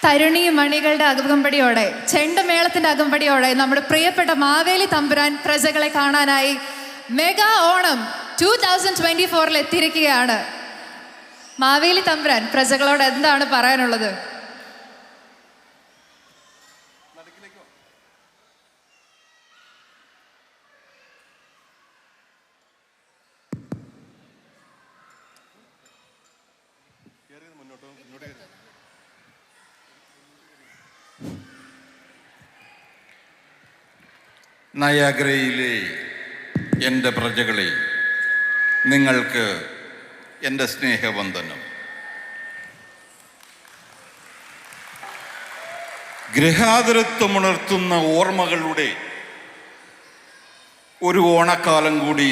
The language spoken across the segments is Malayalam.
തരുണി മണികളുടെ അകമ്പടിയോടെ, ചെണ്ടമേളത്തിന്റെ അകമ്പടിയോടെ നമ്മുടെ പ്രിയപ്പെട്ട മാവേലി തമ്പുരാൻ പ്രജകളെ കാണാനായി മെഗാ ഓണം 2024 എത്തിയിരിക്കുകയാണ്. മാവേലി തമ്പുരാൻ പ്രജകളോട് എന്താണ് പറയാനുള്ളത്? നയാഗ്രയിലെ എൻ്റെ പ്രജകളെ, നിങ്ങൾക്ക് എൻ്റെ സ്നേഹവന്ദനം. ഗൃഹാതുരത്വമുണർത്തുന്ന ഓർമ്മകളുടെ ഒരു ഓണക്കാലം കൂടി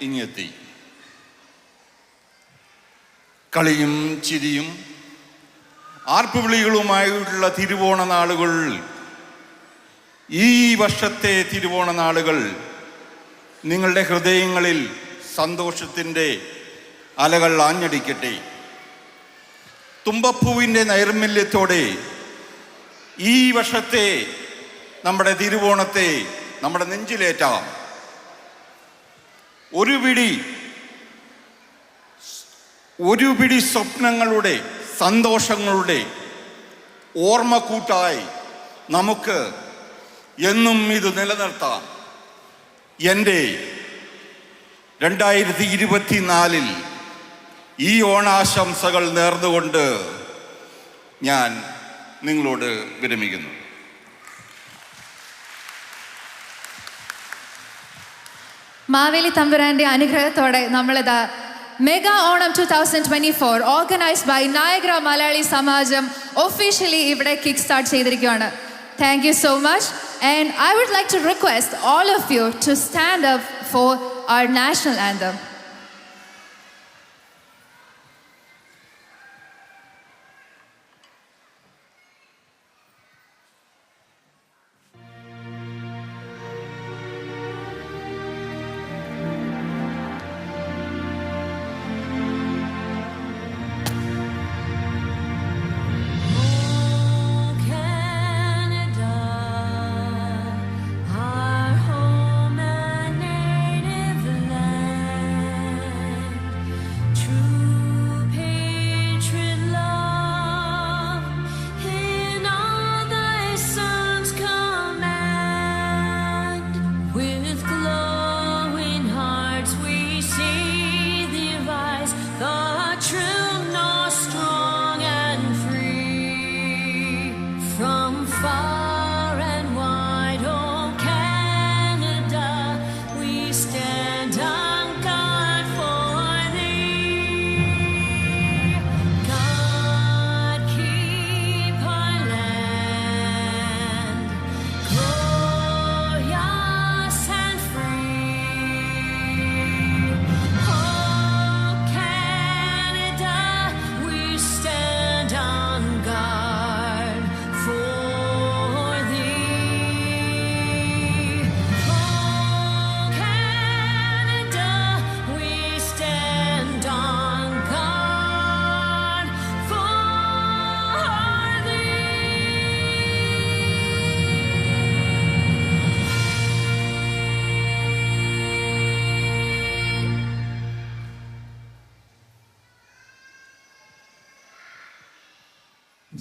ഇങ്ങെത്തി. കളിയും ചിരിയും ആർപ്പുവിളികളുമായുള്ള തിരുവോണ നാളുകൾ, ഈ വർഷത്തെ തിരുവോണ നാളുകൾ നിങ്ങളുടെ ഹൃദയങ്ങളിൽ സന്തോഷത്തിൻ്റെ അലകൾ ആഞ്ഞടിക്കട്ടെ. തുമ്പപ്പൂവിൻ്റെ നൈർമല്യത്തോടെ ഈ വർഷത്തെ നമ്മുടെ തിരുവോണത്തെ നമ്മുടെ നെഞ്ചിലേറ്റാം. ഒരു പിടി സ്വപ്നങ്ങളുടെ, സന്തോഷങ്ങളുടെ ഓർമ്മക്കൂട്ടായി നമുക്ക് എന്നും ഇത് നിലനിർത്താം. എൻ്റെ 2024 ഈ ഓണാശംസകൾ നേർന്നുകൊണ്ട് ഞാൻ നിങ്ങളോട് വിരമിക്കുന്നു. മാവേലി തമ്പുരാന്റെ അനുഗ്രഹത്തോടെ നമ്മളിതാ mega Onam 2024 organised by Niagara Malayali Samajam officially ഇവിടെ കിക്ക് സ്റ്റാർട്ട് ചെയ്തിരിക്കുകയാണ്. Thank you so much, and I would like to request all of you to stand up for our national anthem. Our home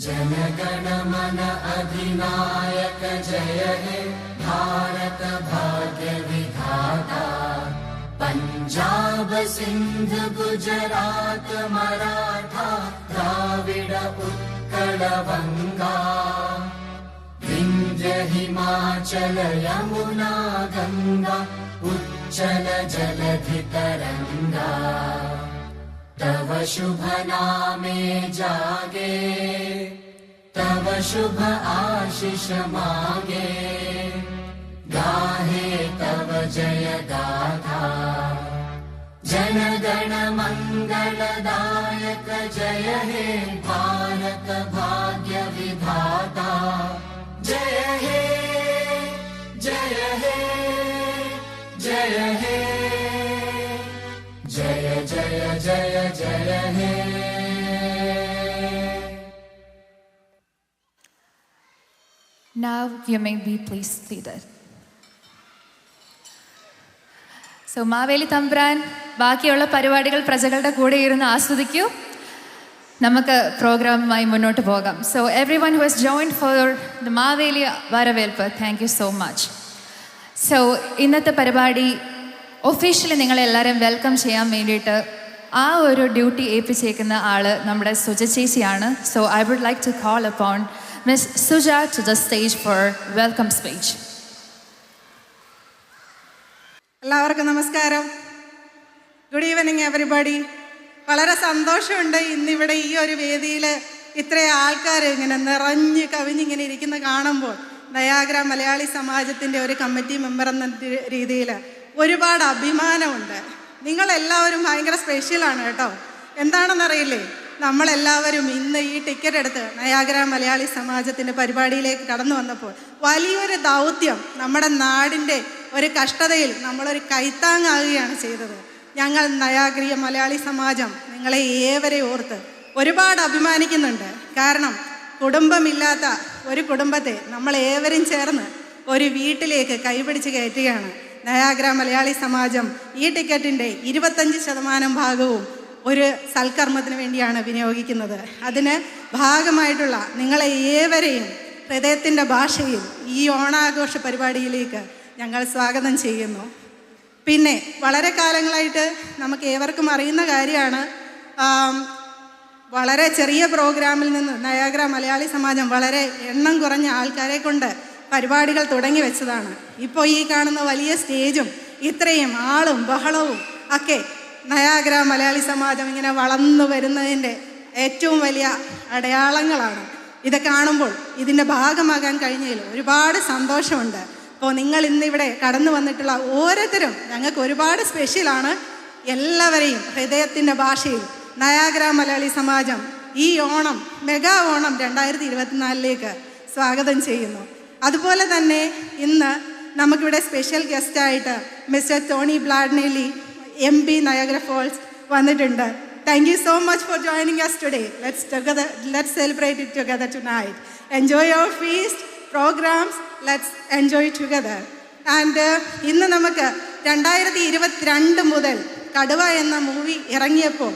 जनगणमन अधिनायक जय हे भारत भाग्य विधाता। पंजाब सिंध गुजरात मराठा द्राविड उत्कल बंगा। विंध्य हिमाचल यमुना गंगा उच्चल जलधि तरंगा। तव शुभ नामे जागे तव शुभ आशीष मागे। गाहे तव जय गाथा जनगण मंगलदायक जय हे भारत भाग्य विधाता। जय हे जय हे जय हे जय जय जय जय हे। Now you may be please seated. So Maveli തമ്പുരാൻ ബാക്കിയുള്ള പരിപാടികൾ പ്രജകളുടെ കൂടെ ഇരുന്ന് ആസ്വദിക്കൂ. നമുക്ക് പ്രോഗ്രാമുമായി മുന്നോട്ട് പോകാം. So everyone who has joined for the Maveli വരവേൽപ്പ്, thank you so much. So ഇന്നത്തെ പരിപാടി ഒഫീഷ്യലി നിങ്ങളെല്ലാവരും വെൽക്കം ചെയ്യാൻ വേണ്ടിയിട്ട് ആ ഒരു ഡ്യൂട്ടി ഏൽപ്പിച്ചേക്കുന്ന ആള് നമ്മുടെ സുജ ചേച്ചിയാണ്. So I would like to call upon Miss Suja to the stage for welcome speech. എല്ലാവർക്കും നമസ്കാരം. Good evening everybody. വളരെ സന്തോഷമുണ്ട് ഇന്നിവിടെ ഈ ഒരു വേദിയിൽ ഇത്രയും ആൾക്കാർ ഇങ്ങനെ നിറഞ്ഞ് കവിഞ്ഞിങ്ങനെ ഇരിക്കുന്ന കാണുമ്പോൾ. നയാഗ്ര മലയാളി സമാജത്തിൻ്റെ ഒരു കമ്മിറ്റി മെമ്പർ എന്ന രീതിയിൽ ഒരുപാട് അഭിമാനമുണ്ട്. നിങ്ങളെല്ലാവരും ഭയങ്കര സ്പെഷ്യലാണ് കേട്ടോ. എന്താണെന്നറിയില്ലേ, നമ്മളെല്ലാവരും ഇന്ന് ഈ ടിക്കറ്റ് എടുത്ത് നയാഗ്ര മലയാളി സമാജത്തിൻ്റെ പരിപാടിയിലേക്ക് കടന്നു വന്നപ്പോൾ വലിയൊരു ദൗത്യം, നമ്മുടെ നാടിൻ്റെ ഒരു കഷ്ടതയിൽ നമ്മളൊരു കൈത്താങ്ങാകുകയാണ് ചെയ്തത്. ഞങ്ങൾ നയാഗ്രിയ മലയാളി സമാജം നിങ്ങളെ ഏവരെ ഓർത്ത് ഒരുപാട് അഭിമാനിക്കുന്നുണ്ട്. കാരണം കുടുംബമില്ലാത്ത ഒരു കുടുംബത്തെ നമ്മളേവരും ചേർന്ന് ഒരു വീട്ടിലേക്ക് കൈപിടിച്ച് കയറ്റുകയാണ്. നയാഗ്ര മലയാളി സമാജം ഈ ടിക്കറ്റിൻ്റെ 25% ഭാഗവും ഒരു സൽക്കർമ്മത്തിന് വേണ്ടിയാണ് വിനിയോഗിക്കുന്നത്. അതിന് ഭാഗമായിട്ടുള്ള നിങ്ങളെ ഏവരെയും ഹൃദയത്തിൻ്റെ ഭാഷയിൽ ഈ ഓണാഘോഷ പരിപാടിയിലേക്ക് ഞങ്ങൾ സ്വാഗതം ചെയ്യുന്നു. പിന്നെ വളരെ കാലങ്ങളായിട്ട് നമുക്ക് ഏവർക്കും അറിയുന്ന കാര്യമാണ്, വളരെ ചെറിയ പ്രോഗ്രാമിൽ നിന്ന് നയാഗ്ര മലയാളി സമാജം വളരെ എണ്ണം കുറഞ്ഞ ആൾക്കാരെ കൊണ്ട് പരിപാടികൾ തുടങ്ങി വെച്ചതാണ്. ഇപ്പോൾ ഈ കാണുന്ന വലിയ സ്റ്റേജും ഇത്രയും ആളും ബഹളവും ഒക്കെ നയാഗ്ര മലയാളി സമാജം ഇങ്ങനെ വളർന്നു വരുന്നതിൻ്റെ ഏറ്റവും വലിയ അടയാളങ്ങളാണ്. ഇത് കാണുമ്പോൾ ഇതിൻ്റെ ഭാഗമാകാൻ കഴിഞ്ഞതിൽ ഒരുപാട് സന്തോഷമുണ്ട്. അപ്പോൾ നിങ്ങൾ ഇന്നിവിടെ കടന്നു വന്നിട്ടുള്ള ഓരോരുത്തരും ഞങ്ങൾക്ക് ഒരുപാട് സ്പെഷ്യലാണ്. എല്ലാവരെയും ഹൃദയത്തിൻ്റെ ഭാഷയിൽ നയാഗ്ര മലയാളി സമാജം ഈ ഓണം, മെഗാ ഓണം 2024 സ്വാഗതം ചെയ്യുന്നു. അതുപോലെ തന്നെ ഇന്ന് നമുക്കിവിടെ സ്പെഷ്യൽ ഗസ്റ്റായിട്ട് mister Tony Baldinelli MP Niagara Falls വന്നിട്ടുണ്ട്. Thank you so much for joining us today. Let's celebrate it together tonight. Enjoy your feast, programs, let's enjoy together. And ഇന്ന് നമുക്ക് 2022 മുതൽ കടുവ എന്ന മൂവി ഇറങ്ങിയപ്പോൾ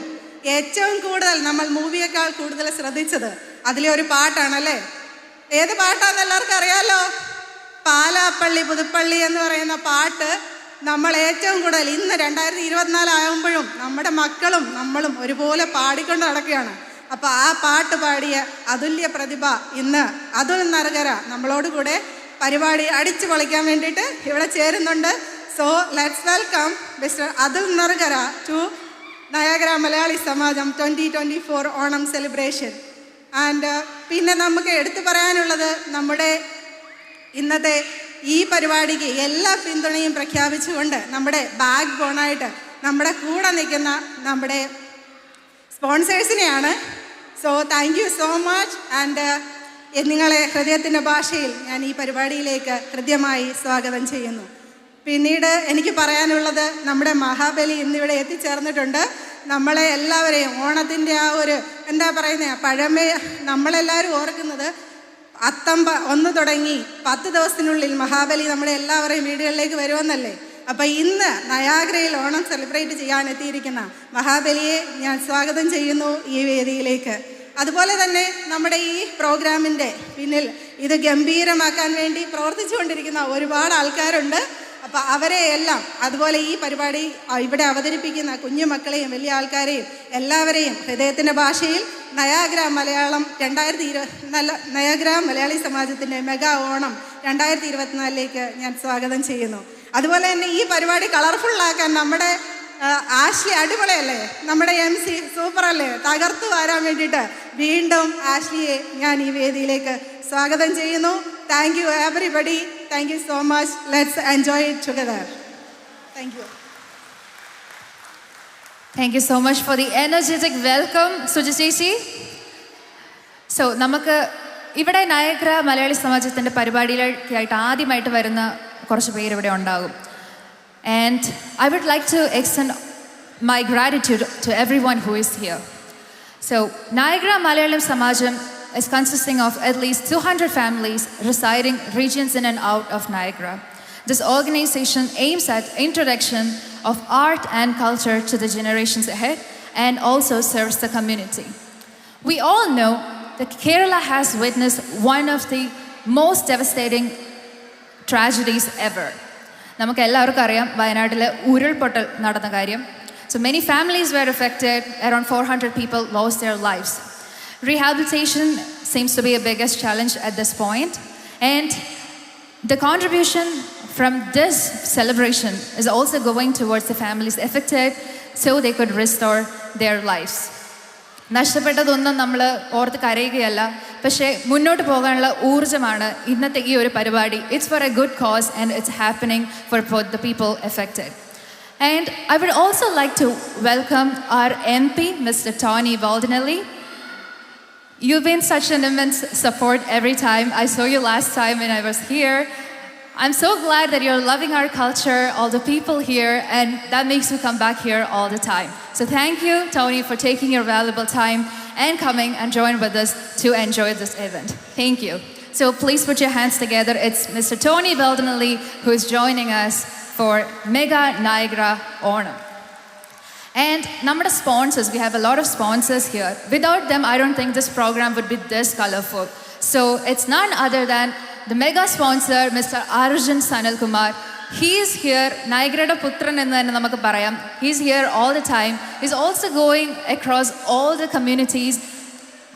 ഏറ്റവും കൂടുതൽ നമ്മൾ മൂവിയേക്കാൾ കൂടുതൽ ശ്രദ്ധിച്ചത് അതിലെ ഒരു പാട്ടാണല്ലേ. ഏത് പാട്ടാണെന്ന് എല്ലാവർക്കും അറിയാലോ. പാലാപ്പള്ളി പുതുപ്പള്ളി എന്ന് പറയുന്ന പാട്ട് നമ്മൾ ഏറ്റവും കൂടുതൽ ഇന്ന് 2024 ആകുമ്പോഴും നമ്മുടെ മക്കളും നമ്മളും ഒരുപോലെ പാടിക്കൊണ്ട് നടക്കുകയാണ്. അപ്പോൾ ആ പാട്ട് പാടിയ അതുല്യ പ്രതിഭ ഇന്ന് അതുൽ നരകര നമ്മളോട് കൂടെ പരിപാടി അടിച്ചു പൊളിക്കാൻ വേണ്ടിയിട്ട് ഇവിടെ ചേരുന്നുണ്ട്. So let's welcome mister Atul Narakara to Niagara Malayali Samajam 2024 Onam celebration. And പിന്നെ നമുക്ക് എടുത്തു പറയാനുള്ളത്, നമ്മുടെ ഇന്നത്തെ ഈ പരിപാടിക്ക് എല്ലാ പിന്തുണയും പ്രഖ്യാപിച്ചുകൊണ്ട് നമ്മുടെ ബാക്ക് ബോണായിട്ട് നമ്മുടെ കൂടെ നിൽക്കുന്ന നമ്മുടെ സ്പോൺസേഴ്സിനെയാണ്. So thank you so much. And നിങ്ങളെ ഹൃദയത്തിൻ്റെ ഭാഷയിൽ ഞാൻ ഈ പരിപാടിയിലേക്ക് ഹൃദ്യമായി സ്വാഗതം ചെയ്യുന്നു. പിന്നീട് എനിക്ക് പറയാനുള്ളത്, നമ്മുടെ മഹാബലി ഇന്നിവിടെ എത്തിച്ചേർന്നിട്ടുണ്ട്. നമ്മളെ എല്ലാവരെയും ഓണത്തിൻ്റെ ആ ഒരു എന്താ പറയുന്നത് പഴമ നമ്മളെല്ലാവരും ഓർക്കുന്നത് അത്തം 1 തുടങ്ങി 10 ദിവസത്തിനുള്ളിൽ മഹാബലി നമ്മുടെ എല്ലാവരെയും വീടുകളിലേക്ക് വരുമെന്നല്ലേ. അപ്പം ഇന്ന് നയാഗ്രയിൽ ഓണം സെലിബ്രേറ്റ് ചെയ്യാൻ എത്തിയിരിക്കുന്ന മഹാബലിയെ ഞാൻ സ്വാഗതം ചെയ്യുന്നു ഈ വേദിയിലേക്ക്. അതുപോലെ തന്നെ നമ്മുടെ ഈ പ്രോഗ്രാമിൻ്റെ പിന്നിൽ ഇത് ഗംഭീരമാക്കാൻ വേണ്ടി പ്രവർത്തിച്ചുകൊണ്ടിരിക്കുന്ന ഒരുപാട് ആൾക്കാരുണ്ട്. അപ്പോൾ അവരെ എല്ലാം, അതുപോലെ ഈ പരിപാടി ഇവിടെ അവതരിപ്പിക്കുന്ന കുഞ്ഞു മക്കളെയും വലിയ ആൾക്കാരെയും എല്ലാവരെയും ഹൃദയത്തിൻ്റെ ഭാഷയിൽ നയാഗ്ര മലയാളം 2024 നയാഗ്ര മലയാളി സമാജത്തിൻ്റെ മെഗാ ഓണം 2024 ഞാൻ സ്വാഗതം ചെയ്യുന്നു. അതുപോലെ തന്നെ ഈ പരിപാടി കളർഫുള്ളാക്കാൻ നമ്മുടെ ആഷ്ലി അടിപൊളിയല്ലേ, നമ്മുടെ MC സൂപ്പറല്ലേ, തകർത്തു വരാൻ വേണ്ടിയിട്ട് വീണ്ടും ആഷ്ലിയെ ഞാൻ ഈ വേദിയിലേക്ക് സ്വാഗതം ചെയ്യുന്നു. Thank you everybody, thank you so much. Let's enjoy it together. Thank you. Thank you so much for the energetic welcome, സുജിചേച്ചി. സോ നമുക്ക് ഇവിടെ നയഗ്ര മലയാളി സമാജത്തിൻ്റെ പരിപാടിയിലേക്കായിട്ട് ആദ്യമായിട്ട് വരുന്ന കുറച്ച് പേര് ഇവിടെ ഉണ്ടാകും. And I would like to extend my gratitude to everyone who is here. So Nayagra Malayalam Samajam is consisting of at least 200 families residing regions in and out of Niagara. This organization aims at introduction of art and culture to the generations ahead and also serves the community. We all know that Kerala has witnessed one of the most devastating tragedies ever. നമുക്ക് എല്ലാവർക്കും അറിയാം വയനാട്ടിൽ ഉരുൾപൊട്ടൽ നടന്ന കാര്യം. So many families were affected, around 400 people lost their lives. Rehabilitation seems to be a biggest challenge at this point, and the contribution from this celebration is also going towards the families affected so they could restore their lives. നഷ്ടപ്പെട്ടതൊന്നും നമ്മൾ ഓർത്ത് കരയുകയല്ല, പക്ഷേ മുന്നോട്ട് പോകാനുള്ള ഊർജ്ജമാണ് ഇന്നത്തെ ഈ ഒരു പരിപാടി. It's for a good cause and it's happening for the people affected. And I would also like to welcome our MP, Mr. Tony Baldinelli. You've been such an immense support every time. I saw you last time when I was here. I'm so glad that you're loving our culture, all the people here, and that makes me come back here all the time. So thank you, Tony, for taking your valuable time and coming and join with us to enjoy this event. Thank you. So please put your hands together. It's Mr. Tony Baldinelli who is joining us for Mega Niagara Onam. And നമ്മുടെ sponsors, we have a lot of sponsors here. Without them, I don't think this program would be this colorful. So it's none other than the mega sponsor, Mr. Arjun Sanal Kumar. He is here, Niagara Putran എന്ന് തന്നെ നമുക്ക് പറയാം. He's here all the time. He's also going across all the communities,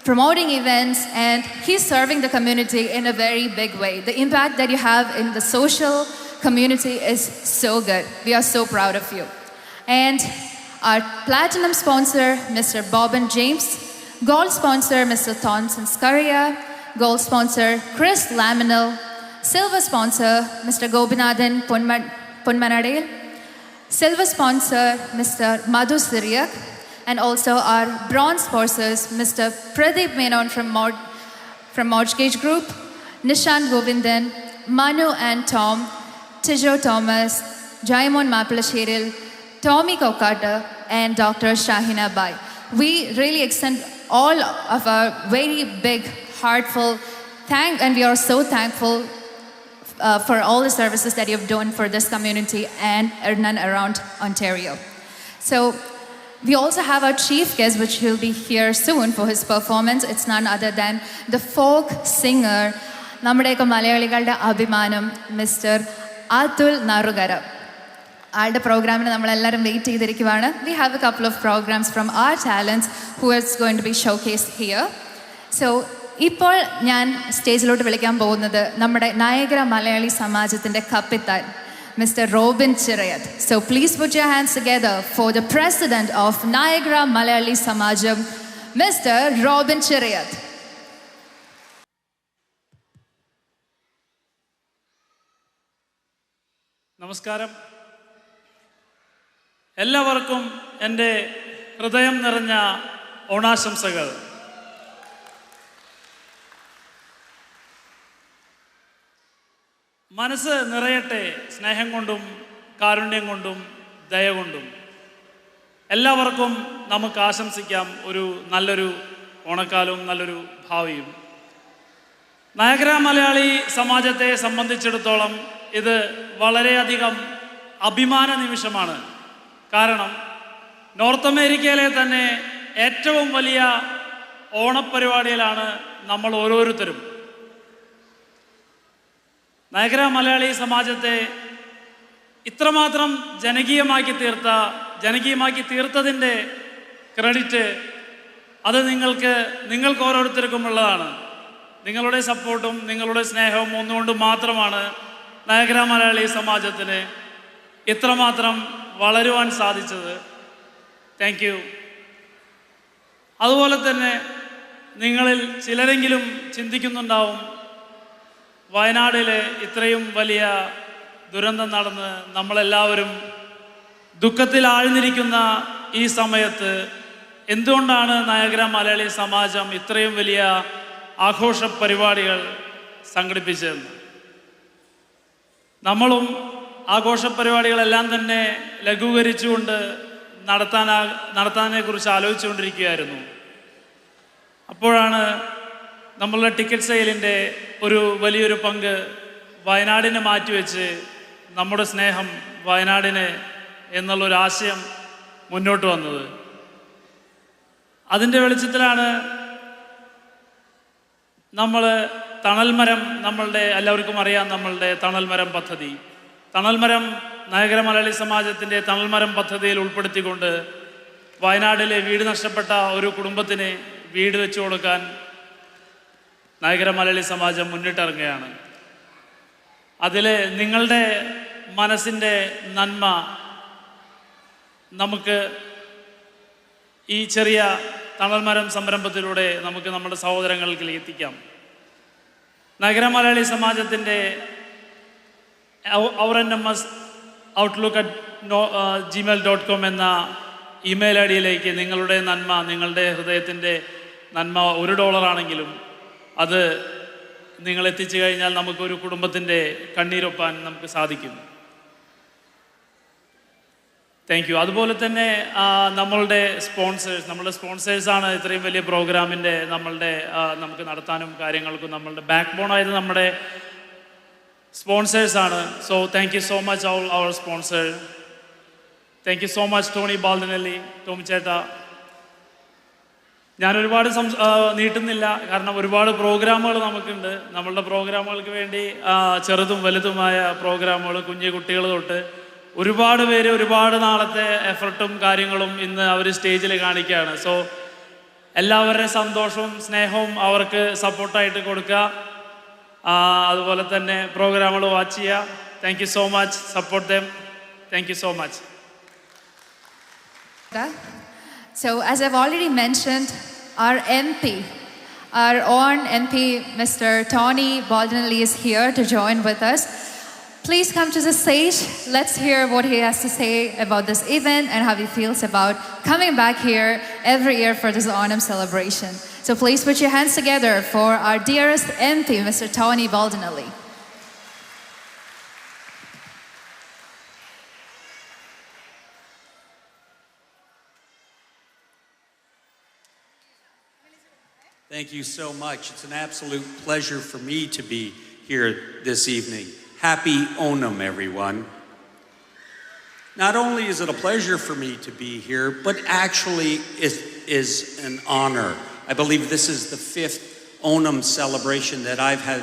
promoting events, and he's serving the community in a very big way. The impact that you have in the social community is so good. We are so proud of you. And our platinum sponsor, Mr. Bobbin James. Gold sponsor, Mr. Thomson Scaria. Gold sponsor, Chris Laminal. Silver sponsor, Mr. Gobinathan Punmanadale. Silver sponsor, Mr. Madhu Siriyak. And also our bronze sponsors, Mr. Pradeep Menon from Mortgage Group, Nishan Govindan, Manu and Tom, Tijo Thomas, Jaimon Mapalashiril, Tommy Kokata, and Dr. Shahina Bai. We really extend all of our very big, heartfelt thank, and we are so thankful for all the services that you've done for this community and around Ontario. So we also have our chief guest, which will be here soon for his performance. It's none other than the folk singer, നമ്മുടെയൊക്കെ മലയാളികളുടെ അഭിമാനം, മിസ്റ്റർ അതുൽ നാറുകര. ആളുടെ പ്രോഗ്രാമിന് നമ്മളെല്ലാവരും wait ചെയ്തിരിക്കുവാണ്. We have a couple of programs from our talents who is going to be showcased here. So ഇപ്പോൾ ഞാൻ സ്റ്റേജിലോട്ട് വിളിക്കാൻ പോകുന്നത് നമ്മുടെ നയഗ്ര മലയാളി സമാജത്തിൻ്റെ കപ്പിത്താൻ Mr. Robin Chirayat. So please put your hands together for the president of Niagara Malayali Samajam, Mr. Robin Chirayat. നമസ്കാരം. എല്ലാവർക്കും എൻ്റെ ഹൃദയം നിറഞ്ഞ ഓണാശംസകൾ. മനസ്സ് നിറയട്ടെ സ്നേഹം കൊണ്ടും കാരുണ്യം കൊണ്ടും ദയ കൊണ്ടും. എല്ലാവർക്കും നമുക്ക് ആശംസിക്കാം ഒരു നല്ലൊരു ഓണക്കാലവും നല്ലൊരു ഭാവിയും. നയഗ്ര മലയാളി സമാജത്തെ സംബന്ധിച്ചിടത്തോളം ഇത് വളരെയധികം അഭിമാന നിമിഷമാണ്. കാരണം നോർത്ത് അമേരിക്കയിലെ തന്നെ ഏറ്റവും വലിയ ഓണപ്പരിപാടിയിലാണ് നമ്മൾ ഓരോരുത്തരും. നയഗ്ര മലയാളി സമാജത്തെ ഇത്രമാത്രം ജനകീയമാക്കി തീർത്തതിൻ്റെ ക്രെഡിറ്റ് അത് നിങ്ങൾക്ക് ഓരോരുത്തർക്കും ഉള്ളതാണ്. നിങ്ങളുടെ സപ്പോർട്ടും നിങ്ങളുടെ സ്നേഹവും ഒന്നുകൊണ്ട് മാത്രമാണ് നയഗ്ര മലയാളി സമാജത്തിന് ഇത്രമാത്രം വളരുവാൻ സാധിച്ചത്. Thank you. അതുപോലെ തന്നെ നിങ്ങളിൽ ചിലരെങ്കിലും ചിന്തിക്കുന്നുണ്ടാവും, വയനാടിലെ ഇത്രയും വലിയ ദുരന്തം നടന്ന് നമ്മളെല്ലാവരും ദുഃഖത്തിൽ ആഴ്ന്നിരിക്കുന്ന ഈ സമയത്ത് എന്തുകൊണ്ടാണ് നയഗ്ര മലയാളി സമാജം ഇത്രയും വലിയ ആഘോഷ പരിപാടികൾ സംഘടിപ്പിച്ചതെന്ന്. നമ്മളും ആഘോഷ പരിപാടികളെല്ലാം തന്നെ ലഘൂകരിച്ചുകൊണ്ട് നടത്താനെ കുറിച്ച് ആലോചിച്ചുകൊണ്ടിരിക്കുകയായിരുന്നു. അപ്പോഴാണ് നമ്മളുടെ ടിക്കറ്റ് സെയിലിൻ്റെ ഒരു വലിയൊരു പങ്ക് വയനാടിനെ മാറ്റിവെച്ച് നമ്മുടെ സ്നേഹം വയനാടിന് എന്നുള്ളൊരാശയം മുന്നോട്ട് വന്നത്. അതിൻ്റെ വെളിച്ചത്തിലാണ് നമ്മൾ തണൽമരം, നമ്മളുടെ എല്ലാവർക്കും അറിയാം നമ്മളുടെ തണൽമരം പദ്ധതി. തണൽമരം നയഗ്ര മലയാളി സമാജത്തിൻ്റെ തണൽമരം പദ്ധതിയിൽ ഉൾപ്പെടുത്തിക്കൊണ്ട് വയനാട്ടിലെ വീട് നഷ്ടപ്പെട്ട ഒരു കുടുംബത്തിന് വീട് വെച്ചു കൊടുക്കാൻ നയഗ്ര മലയാളി സമാജം മുന്നിട്ടിറങ്ങുകയാണ്. അതിൽ നിങ്ങളുടെ മനസ്സിൻ്റെ നന്മ നമുക്ക് ഈ ചെറിയ തണൽമരം സംരംഭത്തിലൂടെ നമുക്ക് നമ്മുടെ സഹോദരങ്ങൾക്ക് എത്തിക്കാം. നയഗ്ര മലയാളി സമാജത്തിൻ്റെ outlook@gmail.com എന്ന ഇമെയിൽ ഐ ഡിയിലേക്ക് നിങ്ങളുടെ നന്മ, നിങ്ങളുടെ ഹൃദയത്തിൻ്റെ നന്മ $1 ആണെങ്കിലും അത് നിങ്ങൾ എത്തിച്ചു കഴിഞ്ഞാൽ നമുക്കൊരു കുടുംബത്തിൻ്റെ കണ്ണീരൊപ്പാൻ നമുക്ക് സാധിക്കും. Thank you. അതുപോലെ തന്നെ നമ്മളുടെ സ്പോൺസേഴ്സാണ് ഇത്രയും വലിയ പ്രോഗ്രാമിൻ്റെ നമുക്ക് നടത്താനും കാര്യങ്ങൾക്കും നമ്മളുടെ ബാക്ക് ബോണായത് നമ്മുടെ സ്പോൺസേഴ്സാണ്. So thank you so much all our sponsor. Thank you so much Tony Baldinelli, Tomy ചേട്ടാ. ഞാൻ ഒരുപാട് നീട്ടുന്നില്ല, കാരണം ഒരുപാട് പ്രോഗ്രാമുകൾ നമുക്കുണ്ട്. നമ്മളുടെ പ്രോഗ്രാമുകൾക്ക് വേണ്ടി ചെറുതും വലുതുമായ പ്രോഗ്രാമുകൾ, കുഞ്ഞു കുട്ടികൾ തൊട്ട് ഒരുപാട് പേര് ഒരുപാട് നാളത്തെ എഫർട്ടും കാര്യങ്ങളും ഇന്ന് അവർ സ്റ്റേജിൽ കാണിക്കുകയാണ്. സോ എല്ലാവരുടെയും സന്തോഷവും സ്നേഹവും അവർക്ക് സപ്പോർട്ടായിട്ട് കൊടുക്കുക. അതുപോലെ തന്നെ പ്രോഗ്രാമുകൾ വാച്ച് ചെയ്യുക. Thank you so much. Support them. Thank you so much. So, as I've already mentioned, our MP, our own MP, Mr. Tony Baldinelli, is here to join with us. Please come to the stage. Let's hear what he has to say about this event and how he feels about coming back here every year for this Onam celebration. So please put your hands together for our dearest MP, Mr. Tony Baldinelli. Thank you so much. It's an absolute pleasure for me to be here this evening. Happy Onam, everyone. Not only is it a pleasure for me to be here, but actually it is an honor. I believe this is the 5th Onam celebration that I've had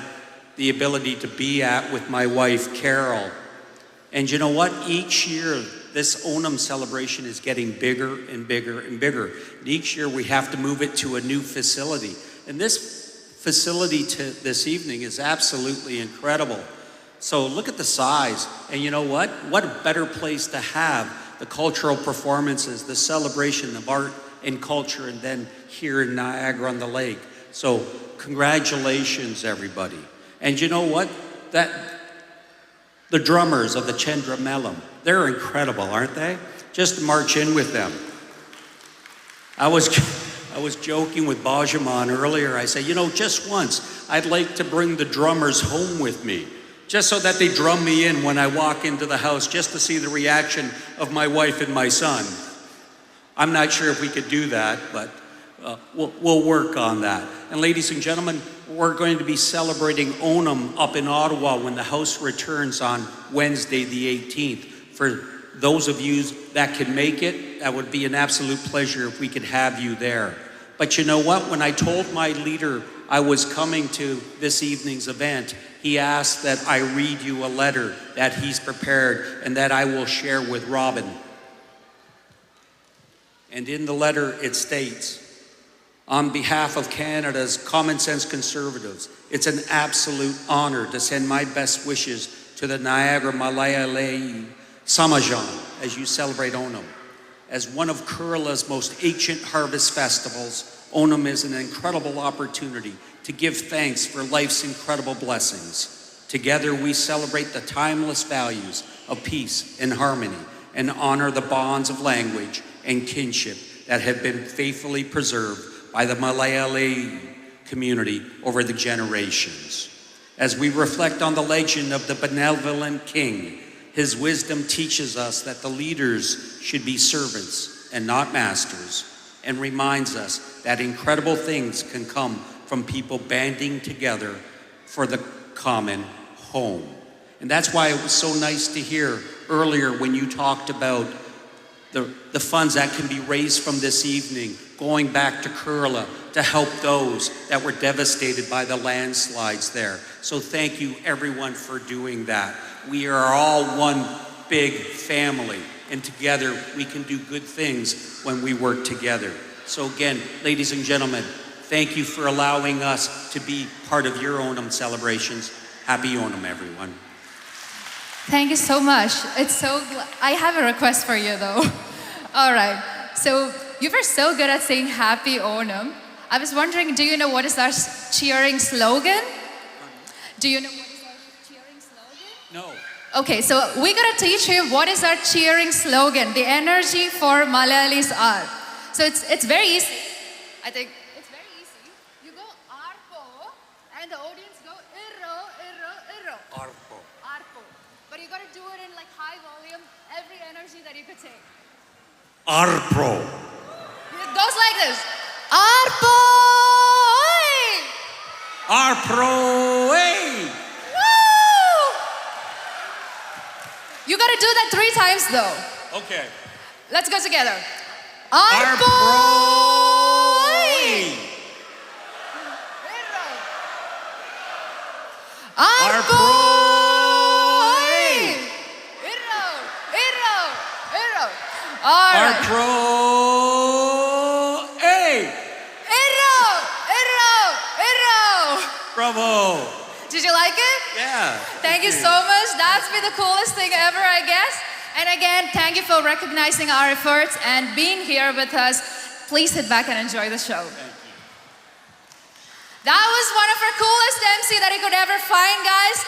the ability to be at with my wife, Carol. And you know what? Each year, this Onam celebration is getting bigger and bigger and bigger. And each year we have to move it to a new facility. And this facility this evening is absolutely incredible. So look at the size. And you know what? What a better place to have the cultural performances, the celebration of art and culture, and then here in Niagara-on-the-Lake. So congratulations, everybody. And you know what? The drummers of the Chandra Mellam, they're incredible, aren't they? Just march in with them. I was joking with Bajaman earlier. I said, you know, just once, I'd like to bring the drummers home with me, just so that they drum me in when I walk into the house, just to see the reaction of my wife and my son. I'm not sure if we could do that, but we'll work on that. And ladies and gentlemen, we're going to be celebrating Onam up in Ottawa when the House returns on Wednesday the 18th. For those of you that can make it, that would be an absolute pleasure if we could have you there. But you know what? When I told my leader I was coming to this evening's event, he asked that I read you a letter that he's prepared and that I will share with Robin. And in the letter it states, on behalf of Canada's Common Sense Conservatives, it's an absolute honor to send my best wishes to the Niagara Malayalei Samajan as you celebrate Onam. As one of Kerala's most ancient harvest festivals, Onam is an incredible opportunity to give thanks for life's incredible blessings. Together we celebrate the timeless values of peace and harmony and honor the bonds of language and kinship that have been faithfully preserved by the Malayali community over the generations. As we reflect on the legend of the benevolent king, his wisdom teaches us that the leaders should be servants and not masters, and reminds us that incredible things can come from people banding together for the common home. And that's why it was so nice to hear earlier when you talked about the funds that can be raised from this evening going back to Kerala to help those that were devastated by the landslides there. So thank you everyone for doing that. We are all one big family, and together we can do good things when we work together. So again, ladies and gentlemen, thank you for allowing us to be part of your Onam celebrations. Happy Onam, everyone. Thank you so much. I have a request for you though. All right. So you were so good at saying Happy Onam. I was wondering, do you know what is our cheering slogan? Do you know what is our cheering slogan? No. Okay, so we're gonna teach you what is our cheering slogan. The energy for Malayalis are. So it's very easy. I think it's very easy. You go Arpo, and the audience go Irro, Irro, Irro. Arpo. Arpo. But you gotta do it in like high volume, every energy that you could take. Arpro. It goes like this. Arpo! Arpro. Hey. Woo! You gotta do that 3 times though. Okay. Let's go together. Arpo! Arpo! Irro! Irro! Irro! All right. Arpro. Hey. Irro! Irro! Irro! Bravo. Did you like it? Yeah. Thank you so much. That's been the coolest thing ever, I guess. And again, thank you for recognizing our efforts and being here with us. Please sit back and enjoy the show. Thank you. That was one of our coolest MC that I could ever find, guys.